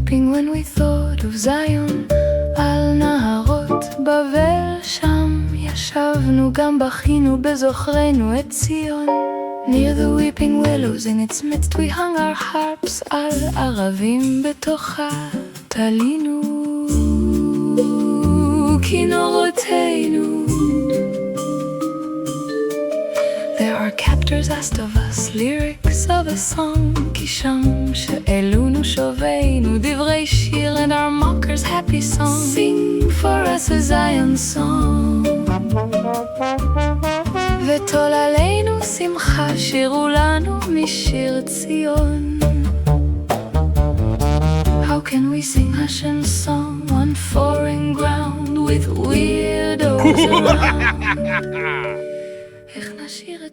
weeping when we thought of Zion. על נהרות בבל שם ישבנו, גם בכינו בזוכרנו את ציון. Near the weeping willows in its midst we hung our harps, על ערבים בתוכה תלינו כינורותינו. There are captors asked of us lyrics of a song, כי שם שאלונו שובינו דברי שיר, and our mockers happy song. Sing for us a Zion song. ותול עלינו שמחה, שירו לנו משיר ציון. How can we sing Hashem's song on foreign ground with weirdos around?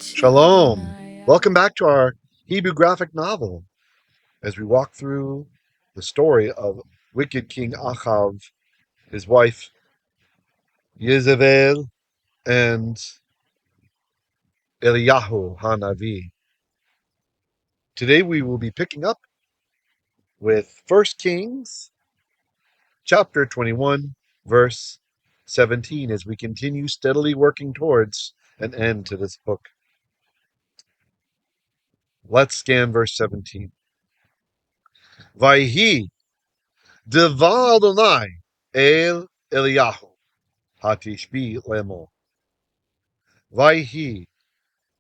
Shalom. Welcome back to our Hebrew graphic novel as we walk through the story of wicked King Achav, his wife Jezebel, and Eliyahu Hanavi. Today we will be picking up with 1 Kings chapter 21, verse 17, as we continue steadily working towards an end to this book. Let's scan verse 17. Vayhi devar Adonai el Eliyahu hatishbi lemo. Vayhi,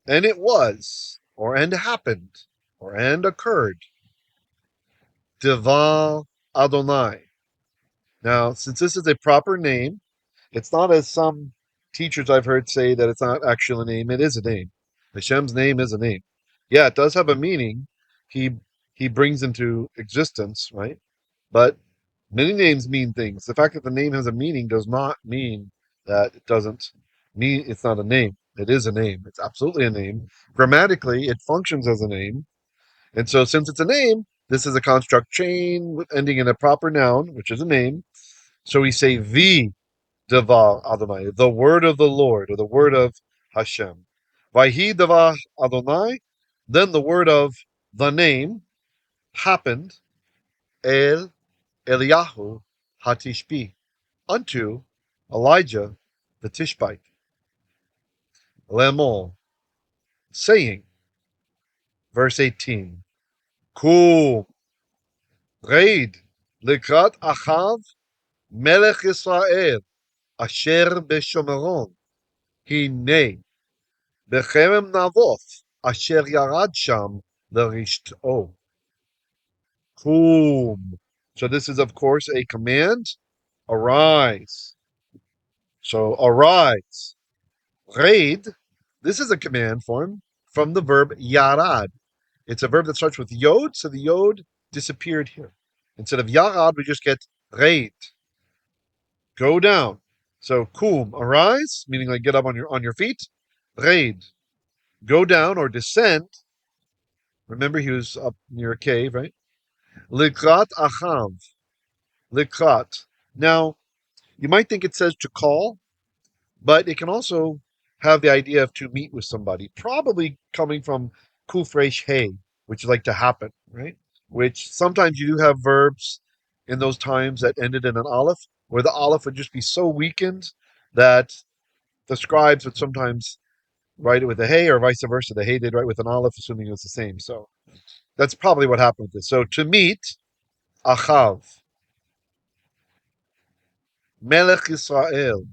and it was, or and happened, or and occurred. Devar Adonai. Now, since this is a proper name, it's not as some teachers I've heard say that it's not actually a name. It is a name. Hashem's name is a name. Yeah, it does have a meaning. He brings into existence, right? But many names mean things. The fact that the name has a meaning does not mean that it doesn't mean it's not a name. It is a name. It's absolutely a name. Grammatically, it functions as a name. And so since it's a name, this is a construct chain ending in a proper noun, which is a name. So we say the Devar Adonai, the word of the Lord, or the word of Hashem. Vayhi Devar Adonai, then the word of the name happened, Eliyahu Hatishbi, unto Elijah the Tishbite. Lemol, saying, verse 18, Kum, reid, likrat Achav, melech Yisrael, asher beshomeron, hine, becherem Navoth, asher yarad sham l'risht'o. Kum. So this is, of course, a command. Arise. So arise. Reid. This is a command form from the verb yarad. It's a verb that starts with yod, so the yod disappeared here. Instead of yarad, we just get reid. Go down. So kum, arise, meaning like get up on your feet. Reid, go down or descend. Remember, he was up near a cave, right? Likrat Achav. Likrat. Now, you might think it says to call, but it can also have the idea of to meet with somebody, probably coming from kuf resh hey, which is like to happen, right? Which sometimes you do have verbs in those times that ended in an aleph, where the aleph would just be so weakened that the scribes would sometimes write it with a hey, or vice versa. The hey they'd write with an aleph, assuming it was the same. So that's probably what happened with this. So to meet Achav, Melech Yisrael,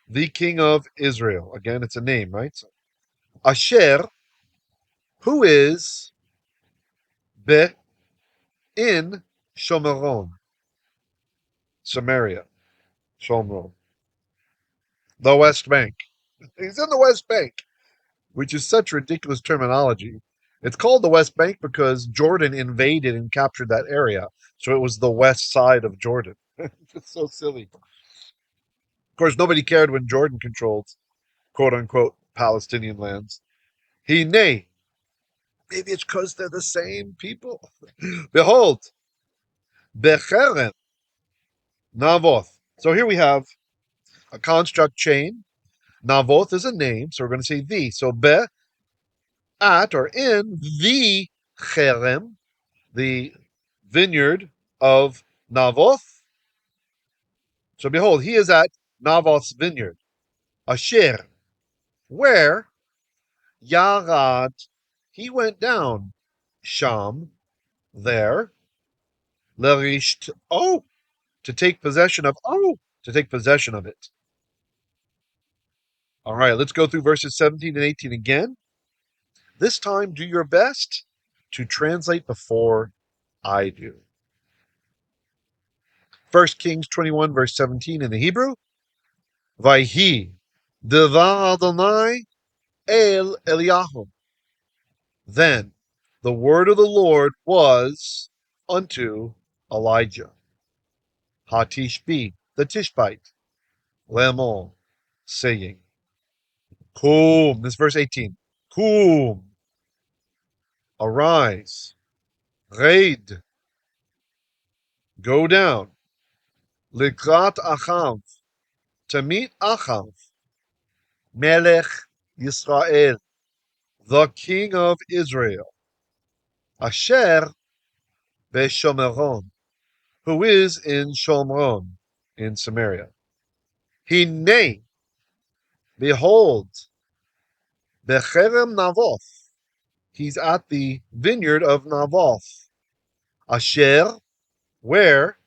the king of Israel. Again, it's a name, right? So, Asher, who is be in Shomeron, Samaria, Shomron, the West Bank. He's in the West Bank, which is such ridiculous terminology. It's called the West Bank because Jordan invaded and captured that area, so it was the west side of Jordan. It's so silly. Of course, nobody cared when Jordan controlled, quote-unquote, Palestinian lands. Maybe it's because they're the same people. Behold, Becherem, Navoth. So here we have a construct chain. Navoth is a name, so we're going to say the. So be, at or in the Cherem, the vineyard of Navoth. So behold, he is at Navoth's vineyard. Asher, where Yarad, he went down. Sham, there. Lerisht, oh, to take possession of, to take possession of it. All right, let's go through verses 17 and 18 again. This time, do your best to translate before I do. 1 Kings 21, verse 17 in the Hebrew. Vayhi, devar Adonai el Eliyahu. Then the word of the Lord was unto Elijah. Hatishbi, the Tishbite, Lemon, saying, Kum, this is verse 18. Kum, arise, raid, go down, likrat Achav, to meet Achav, Melech Yisrael, the king of Israel, Asher Beshomeron, who is in Shomron, in Samaria. Hine, behold, Becherem Navoth, he's at the vineyard of Navoth. Asher, where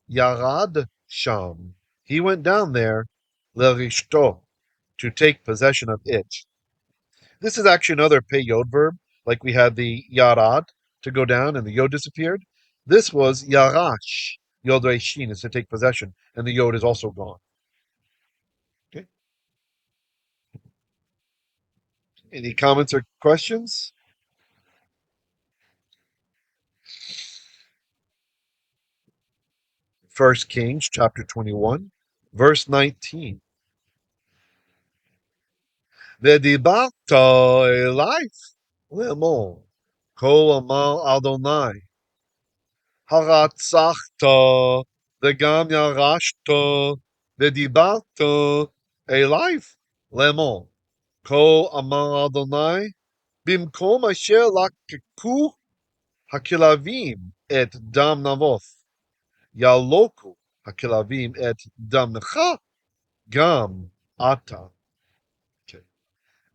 Yarad Sham, he went down there, Lerishto, to take possession of it. This is actually another pei yod verb, like we had the Yarad, to go down, and the yod disappeared. This was Yarash, Yod Reishin, is to take possession, and the yod is also gone. Okay. Any comments or questions? First Kings chapter 21, verse 19. ודיברת אלי לאמור, כה אמר אדוני, הרצחת וגם ירשת, ודיברת אלי לאמור, כה אמר אדוני, במקום אשר לקקו הכלבים את דם נבוth, ילוקו הכלבים את דמך גם אתה.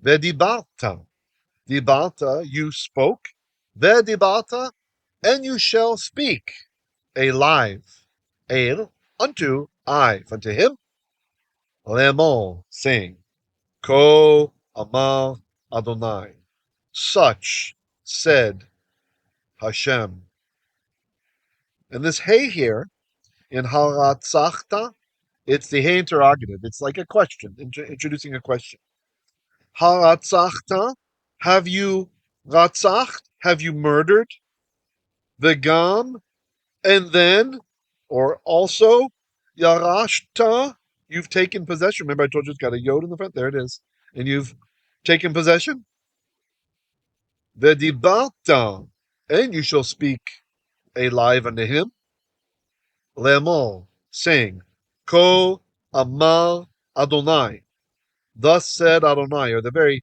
ודיברת, dibarta, you spoke, vedibarta, and you shall speak, alive, el, unto him, lemon, saying, ko amar Adonai, such said Hashem. And this hey here, in haratzachta, it's the hey interrogative. It's like a question, introducing a question. Haratzachta, have you ratzacht? Have you murdered? Vegam, and then, or also, yarashta, you've taken possession. Remember I told you it's got a yod in the front? There it is. And you've taken possession? Vedibalta, and you shall speak alive unto him. Lemol, saying, Ko amar Adonai. Thus said Adonai, or the very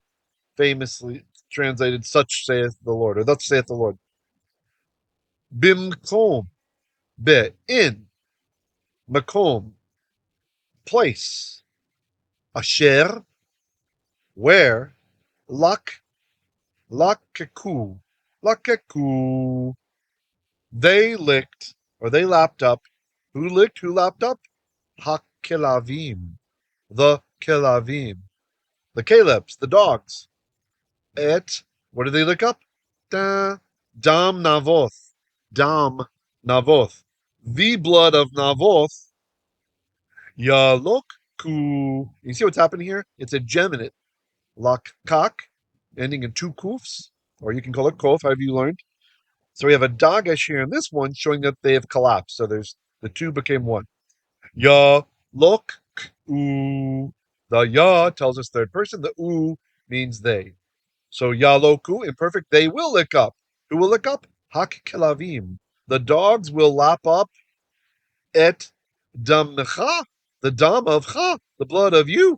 famously translated, such saith the Lord, or thus saith the Lord. Bimkom, be, in, makom, place, asher, where, lakaku, they licked, or they lapped up. Who licked? Who lapped up? Hakelavim, the kelavim, the Calebs, the dogs. Et, what did they lick up? Dam Navoth, Dam Navoth, the blood of Navoth. Yalokku. You see what's happening here? It's a geminate. Lakkak, ending in two kufs, or you can call it kof, however you learned. So we have a dagesh here in this one showing that they have collapsed. So there's the two became one. Yalokku. The ya tells us third person. The u means they. So yaloku, imperfect, they will lick up. Who will lick up? Hak kelavim. The dogs will lap up et damcha, the dam of cha, the blood of you.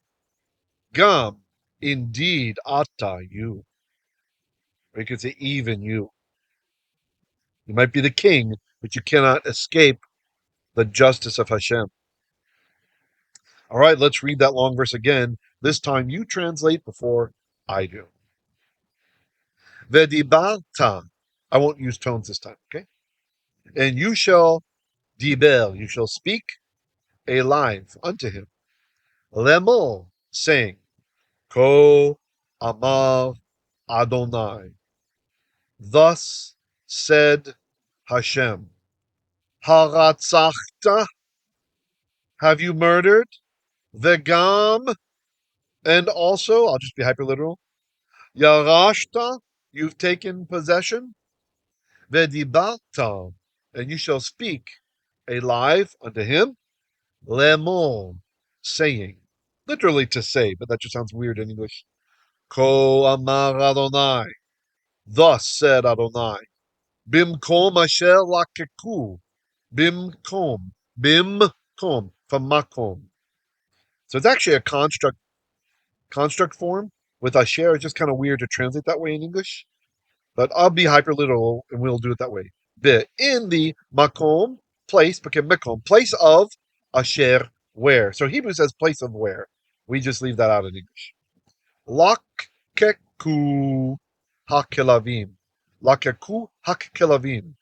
Gam, indeed, ata, you. Or you could say even you. You might be the king, but you cannot escape the justice of Hashem. All right, let's read that long verse again. This time you translate before I do. Vedibalta. I won't use tones this time, okay? And you shall diber, you shall speak alive unto him. Lemol, saying, Ko Amar Adonai. Thus said Hashem. Haratzachta, have you murdered? Vegam, and also, I'll just be hyperliteral. Yarashta, you've taken possession. Vedibalta, and you shall speak alive unto him. Lemon, saying, literally to say, but that just sounds weird in English. Ko Amar Adonai, thus said Adonai. Bimkom asher lakeku, bimkom, bimkom, from makom. So it's actually a construct form with asher. It's just kind of weird to translate that way in English, but I'll be hyperliteral and we'll do it that way. In the makom, place, because makom, place of asher, where. So Hebrew says place of where. We just leave that out in English. Lakeku hakelavim. Lakeku hakelavim.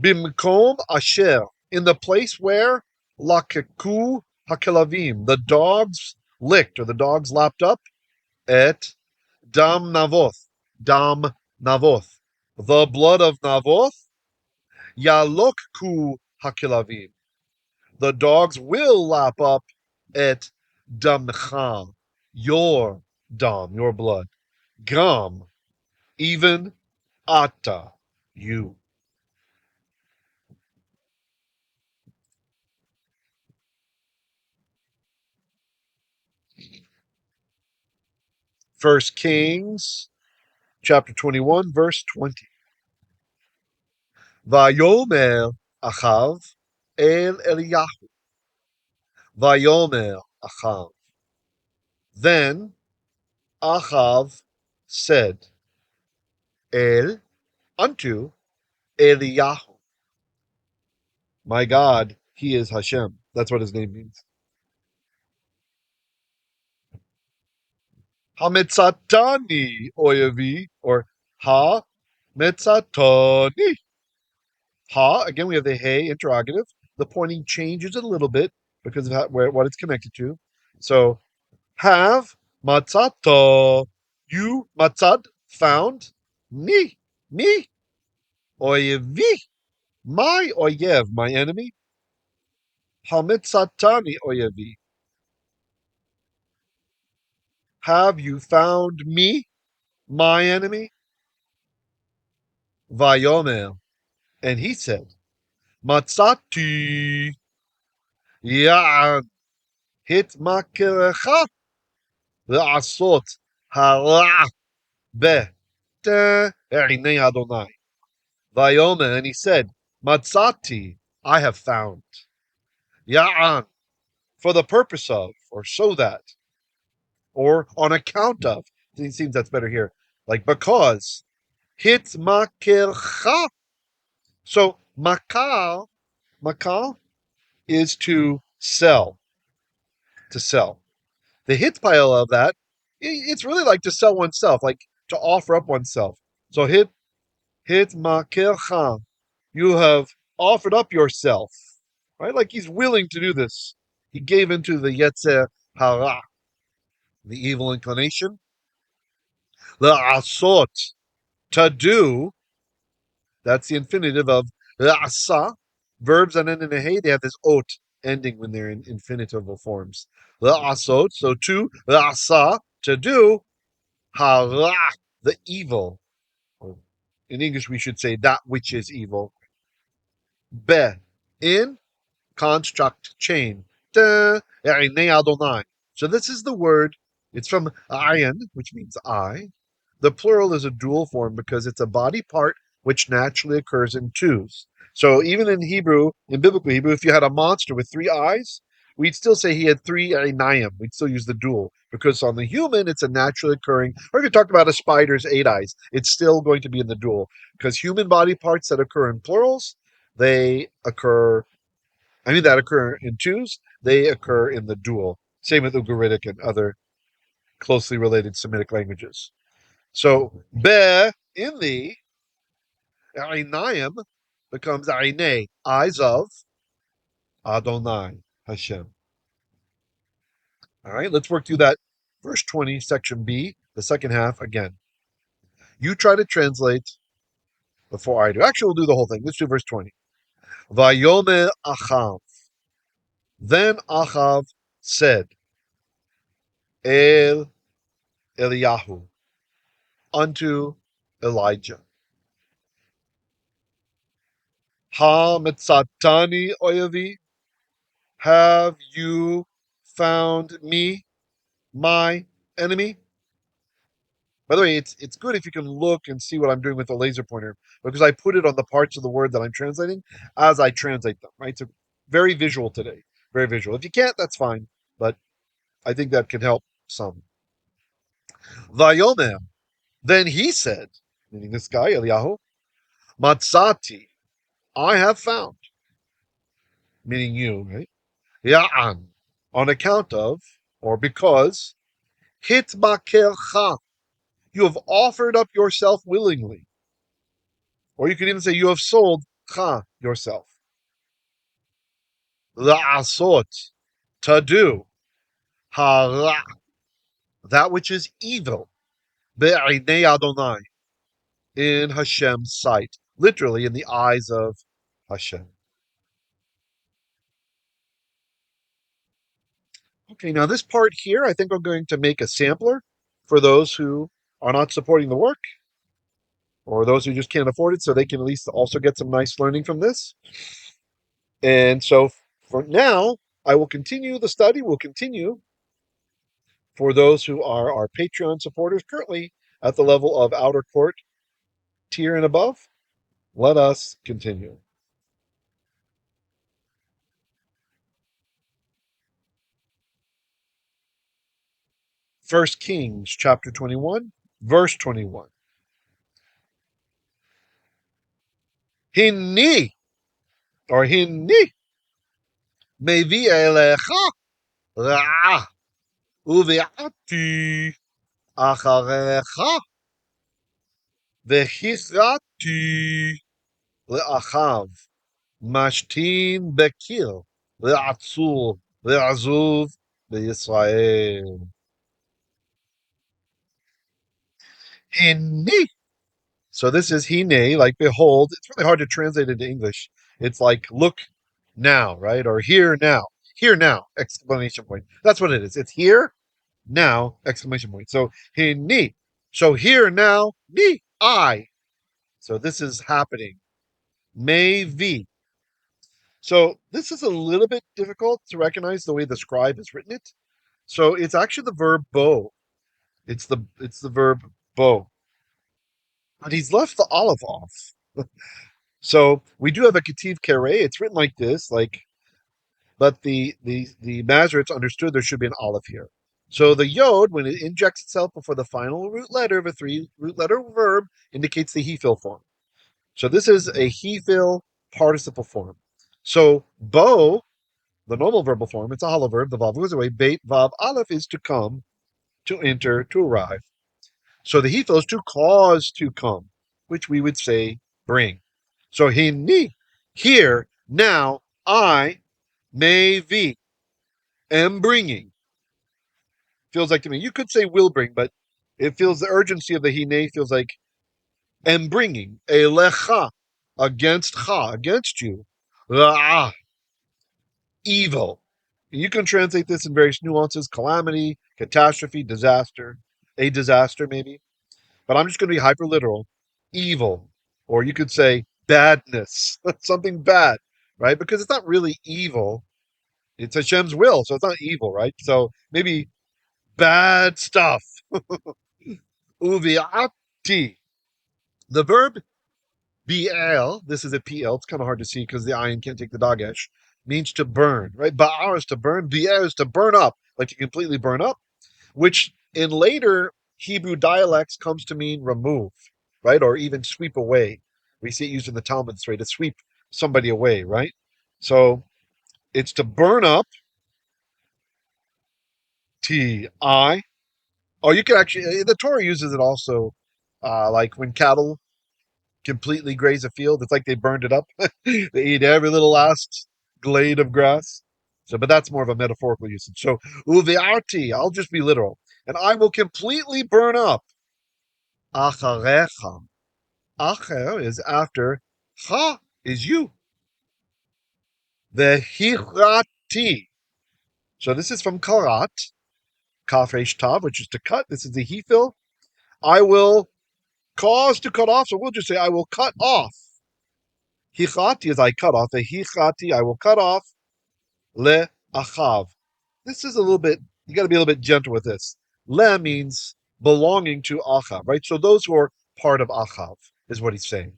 Bimkom asher, in the place where lakeku hakelavim, the dogs licked or the dogs lapped up at dam navoth, the blood of Navoth, yalokku hakelavim, the dogs will lap up at damcha, your dam, your blood, gam, even ata, you. First Kings, chapter 21, verse 20. Vayomer Achav el Eliyahu. Vayomer Achav. Then Achav said, El, unto Eliyahu. My God, he is Hashem. That's what his name means. Hametzatani oyevi, or Ha Metzatani. Ha, again, we have the hey interrogative. The pointing changes a little bit because of what it's connected to. So, have matzata, you matzad, found, me, oyevi, my oyev, my enemy, hamitzatani oyevi. Have you found me, my enemy? Vayomer, and he said, Matzati, ya'an, hit makerecha, la'asot, hara, be, te, erinei Adonai. Vayomer, and he said, Matzati, I have found. Ya'an, for the purpose of, or so that, or on account of. It seems that's better here. Like because. Hit makercha. So makal is to sell. To sell. The hit pile of that, it's really like to sell oneself, like to offer up oneself. So hit makercha. You have offered up yourself. Right? Like he's willing to do this. He gave into the Yetzer Hara, the evil inclination. La'asot, to do. That's the infinitive of la'asa. Verbs that end in a hey, they have this ot ending when they're in infinitival forms. La'asot, so to, la'asa, to do, hara, the evil. In English, we should say that which is evil. Be, in construct chain. Adonai. So this is the word. It's from ayin, which means I. The plural is a dual form because it's a body part which naturally occurs in twos. So even in Hebrew, in biblical Hebrew, if you had a monster with three eyes, we'd still say he had three einayim. We'd still use the dual because on the human, it's a naturally occurring. Or if you talk about a spider's eight eyes, it's still going to be in the dual because human body parts that occur in plurals, they occur I mean, that occur in twos, they occur in the dual. Same with Ugaritic and other closely related Semitic languages. So, be, in the, Einayim becomes Einei, eyes of Adonai, Hashem. All right, let's work through that verse 20, section B, the second half again. You try to translate before I do. Actually, we'll do the whole thing. Let's do verse 20. Vayomer Achav. Then Achav said, El Eliyahu, unto Elijah, Ha Metzatani Oyavi, have you found me, my enemy? By the way, it's good if you can look and see what I'm doing with the laser pointer, because I put it on the parts of the word that I'm translating as I translate them, right? So very visual today, very visual. If you can't, that's fine, but I think that can help some. Vayomer, then he said, meaning this guy, Eliyahu, Matzati, I have found, meaning you, right? Ya'an, on account of, or because, hitbakelcha, you have offered up yourself willingly. Or you could even say you have sold cha, yourself. La'asot, to do, hara, that which is evil, be'inei Adonai, in Hashem's sight, literally in the eyes of Hashem. Okay, now this part here, I think I'm going to make a sampler for those who are not supporting the work or those who just can't afford it, so they can at least also get some nice learning from this. And so for now, I will continue the study. We'll continue for those who are our Patreon supporters currently at the level of outer court tier and above. Let us continue. First Kings chapter 21, verse 21. Hinni, or hinni, mevi elecha ra'ah uvi'ati acharecha v'chisrati le'achav mashtin bekir le'atzur le'azuv le'Yisrael. Hinni. So this is hine, like behold. It's really hard to translate into English. It's like look now, right? Or here now. Here now! Exclamation point. That's what it is. It's here now! Exclamation point. So hini. So here now, me, I. So this is happening. May V. So this is a little bit difficult to recognize the way the scribe has written it. So it's actually the verb bo. It's the verb bo. But he's left the aleph off. So we do have a Ketiv Kere. It's written like this, but the Masoretes understood there should be an aleph here. So the yod, when it injects itself before the final root letter of a three root letter verb, indicates the hefil form. So this is a hefil participle form. So bo, the normal verbal form, it's a hollow verb. The vav goes away. Beit vav aleph is to come, to enter, to arrive. So the hefil is to cause to come, which we would say bring. So hini, here, now, I, may be, am bringing. Feels like to me, you could say will bring, but it feels the urgency of the hine feels like am bringing, elecha, against cha, against you, ra'ah, evil. You can translate this in various nuances, calamity, catastrophe, disaster, a disaster maybe. But I'm just going to be hyper literal, evil, or you could say badness, something bad, right? Because it's not really evil. It's Hashem's will, so it's not evil, right? So maybe bad stuff. Uviati. The verb BL, this is a PL, it's kind of hard to see because the ayin can't take the dagesh, means to burn, right? Ba'ar is to burn, BL is to burn up, like to completely burn up, which in later Hebrew dialects comes to mean remove, right? Or even sweep away. We see it used in the Talmud this way, to sweep somebody away, right? So It's to burn up. Ti. Oh, you can actually. The Torah uses it also, like when cattle completely graze a field. It's like they burned it up. They eat every little last glade of grass. So, but that's more of a metaphorical usage. So, uviarti, I'll just be literal, and I will completely burn up. Acharecha. Acher is after. Ha is you. Vehirati. So this is from karat, kafresh tav, which is to cut. This is the hefil. I will cause to cut off. So we'll just say I will cut off. Hichati is I cut off. The hichati I will cut off. Le achav. This is a little bit. You got to be a little bit gentle with this. Le means belonging to achav, right? So those who are part of achav is what he's saying.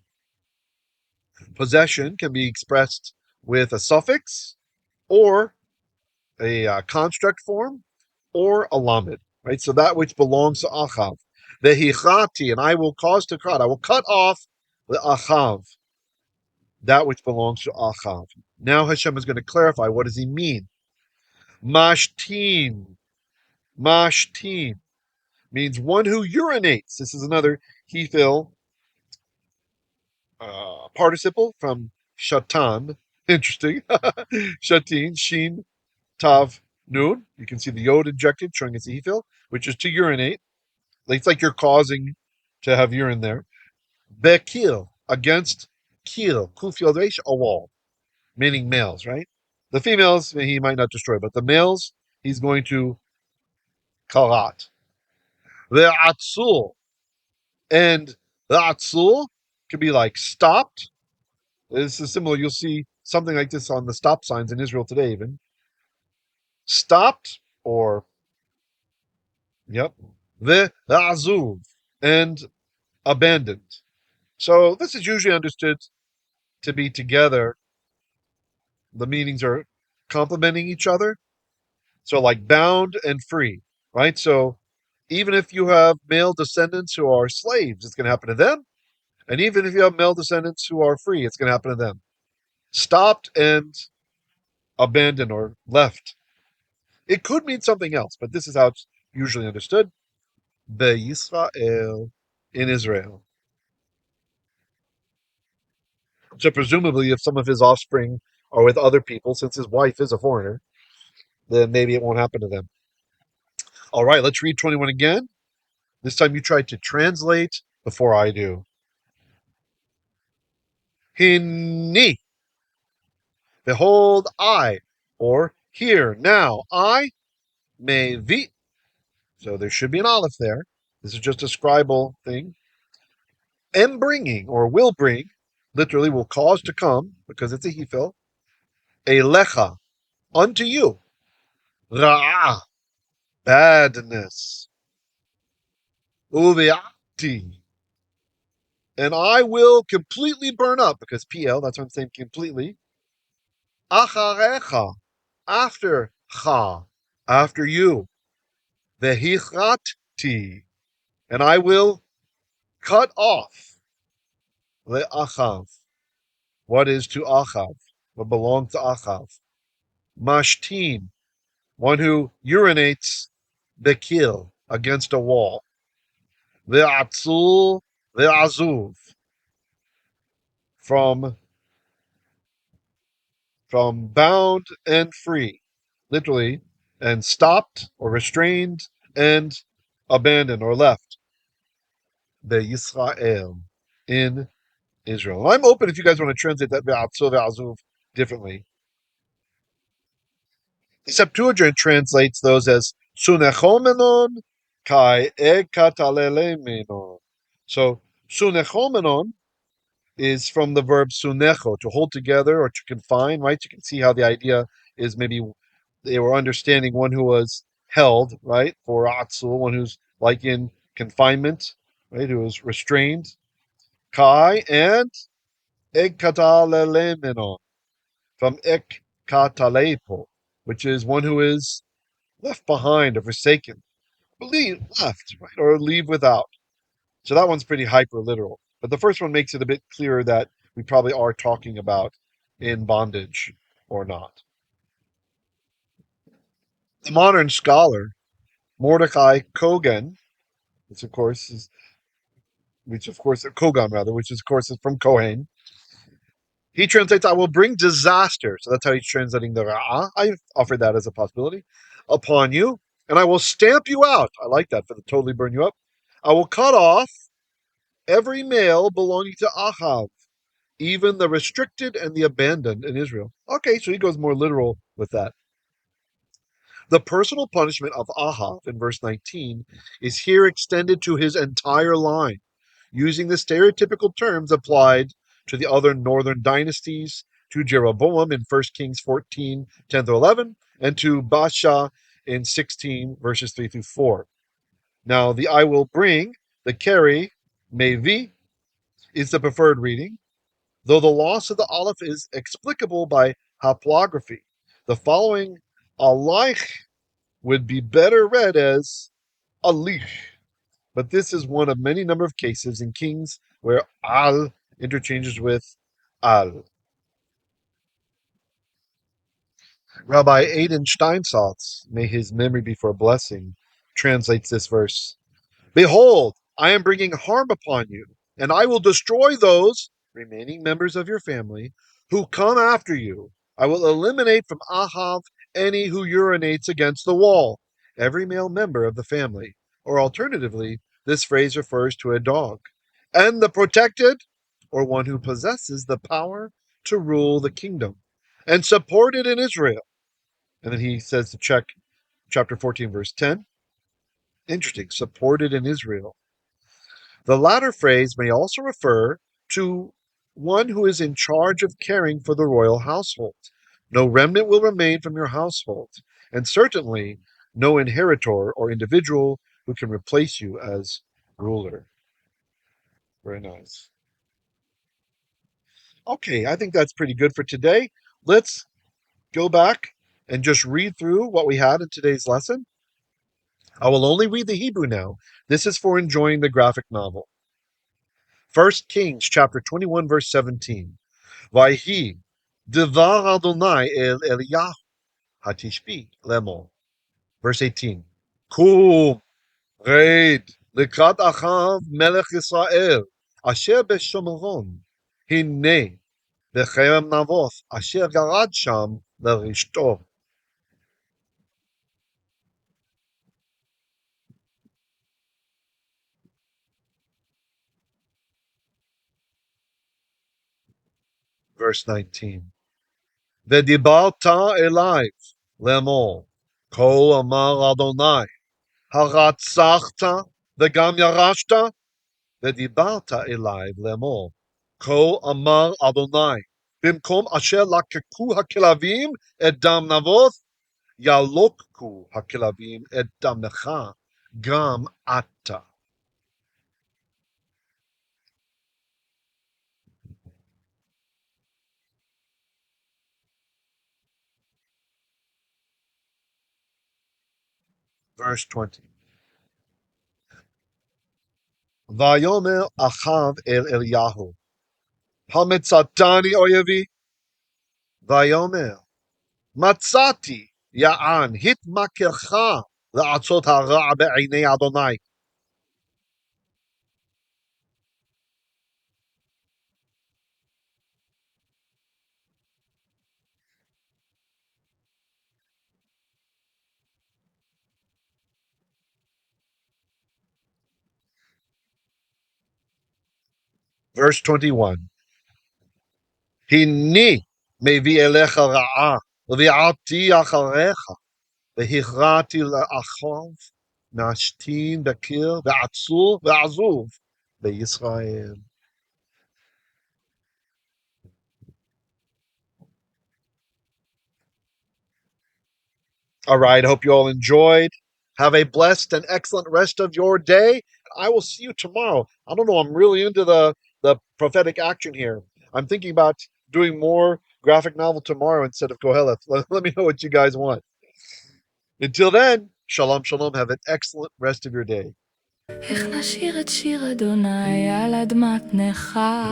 Possession can be expressed with a suffix or a construct form or a lamed, right? So that which belongs to achav. The hichati, and I will cause to cut. I will cut off the achav, that which belongs to achav. Now Hashem is going to clarify what does he mean. Mashtin, mashtin means one who urinates. This is another hefil participle from shatan. Interesting. Shatin, shin, tav, nun. You can see the yod injected, showing it's a hefil, which is to urinate. It's like you're causing to have urine there. Bekil, against kil, kufil resh, a wall, meaning males, right? The females he might not destroy, but the males he's going to karat. The atzul, and the atzul could be like stopped. This is similar. You'll see something like this on the stop signs in Israel today, even stopped or yep. The azuv, and abandoned. So this is usually understood to be together. The meanings are complementing each other. So like bound and free, right? So even if you have male descendants who are slaves, it's going to happen to them. And even if you have male descendants who are free, it's going to happen to them. Stopped and abandoned or left. It could mean something else, but this is how it's usually understood. Be Yisrael, in Israel. So presumably, if some of his offspring are with other people, since his wife is a foreigner, then maybe it won't happen to them. All right, let's read 21 again. This time you try to translate before I do. Hinni. Behold, I, or here, now, I may vi. So there should be an aleph there. This is just a scribal thing. Am bringing, or will bring, literally will cause to come, because it's a hefil, elecha, unto you, ra'ah, badness, uviati, and I will completely burn up, because PL, that's what I'm saying completely, acharecha, after cha, after you, vehichrati, and I will cut off the achav. What is to achav? What belongs to achav? Mashtin, one who urinates bekil, against a wall. Ve'atzul ve'azuv, from bound and free, literally, and stopped or restrained and abandoned or left. The Yisrael, in Israel. I'm open if you guys want to translate that ve'atzul ve'azuv differently. The Septuagint translates those as sunechomenon kai ekatalelemenon. So sunechomenon is from the verb sunecho, to hold together or to confine, right? You can see how the idea is maybe they were understanding one who was held, right? For atzul, one who's like in confinement, right? Who was restrained. Kai and ekatalelemenon, from ekatalepo, which is one who is left behind or forsaken, leave left, right, or leave without. So that one's pretty hyper literal. But the first one makes it a bit clearer that we probably are talking about in bondage or not. The modern scholar, Mordecai Kogan, which of course is Kogan rather, which is of course is from Kohen. He translates, I will bring disaster. So that's how he's translating the Ra'ah. I offered that as a possibility upon you, and I will stamp you out. I like that for the totally burn you up. I will cut off every male belonging to Ahav, even the restricted and the abandoned in Israel. Okay, so he goes more literal with that. The personal punishment of Ahav in verse 19 is here extended to his entire line, using the stereotypical terms applied to the other northern dynasties, to Jeroboam in 1 Kings 14, 10 to 11, and to Baasha in 16, verses 3 through 4. Now, the I will bring, the Keri, Mevi, is the preferred reading, though the loss of the Aleph is explicable by haplography. The following Alaich would be better read as Alich, but this is one of many number of cases in Kings where Al interchanges with Al. Rabbi Aidan Steinsaltz, may his memory be for a blessing, translates this verse. Behold, I am bringing harm upon you, and I will destroy those remaining members of your family who come after you. I will eliminate from Ahav any who urinates against the wall, every male member of the family. Or alternatively, this phrase refers to a dog. And the protected, or one who possesses the power to rule the kingdom, and supported in Israel. And then he says to check chapter 14, verse 10. Interesting, supported in Israel. The latter phrase may also refer to one who is in charge of caring for the royal household. No remnant will remain from your household, and certainly no inheritor or individual who can replace you as ruler. Very nice. Okay, I think that's pretty good for today. Let's go back and just read through what we had in today's lesson. I will only read the Hebrew now. This is for enjoying the graphic novel. 1 Kings chapter 21, verse 17. Vayhi devar Adonai el Eliyahu hatishbi lemo. Verse 18. Kum red likrat Achav melech Yisrael asher b'Shomron hinei b'Cherem Navoth asher garad sham l'rishto. Verse 19. V'dibarta elaiv lemo kol amar Adonai הרצחת וגם ירשת, ודיברת אליי לאמור, כה אמר אדוני, במקום אשר לקקו הכלבים את דם נבות, ילוקקו הכלבים את דמך גם אתה. Verse 20. ויאמר אחאב אל אליהו, המצאתני אויבי? ויאמר, מצאתי, יען, התמכרך לעשות הרע בעיני אדוני. Verse 21. הנני מביא אליך רעה, וביערתי אחריך, והכרעתי לאחוב, משתין בקיר, ועצור ועזוב בישראל. All right, I hope you all enjoyed. Have a blessed and excellent rest of your day. I will see you tomorrow. I don't know, I'm really into the prophetic action here. I'm thinking about doing more graphic novel tomorrow instead of Koheleth. Let me know what you guys want. Until then, shalom, shalom. Have an excellent rest of your day. איך נשיר את שיר אדוני על אדמת נכר?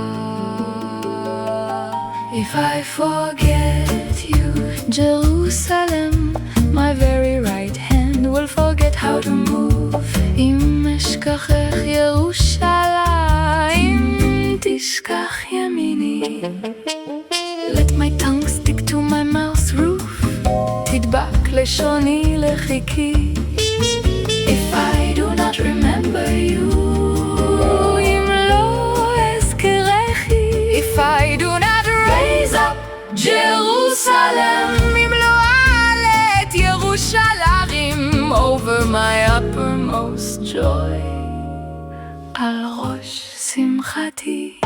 If I forget you, Jerusalem, my very right will forget how to move. אם אשכחך ירושלים, תשכח ימיני. Let my tongue stick to my mouth's roof, תדבק לשוני לחיקי. If I do not remember you, אם לא אזכרכי. If I do not raise up Jerusalem, אם לא אעלה את ירושלים over my uppermost joy, על ראש שמחתי.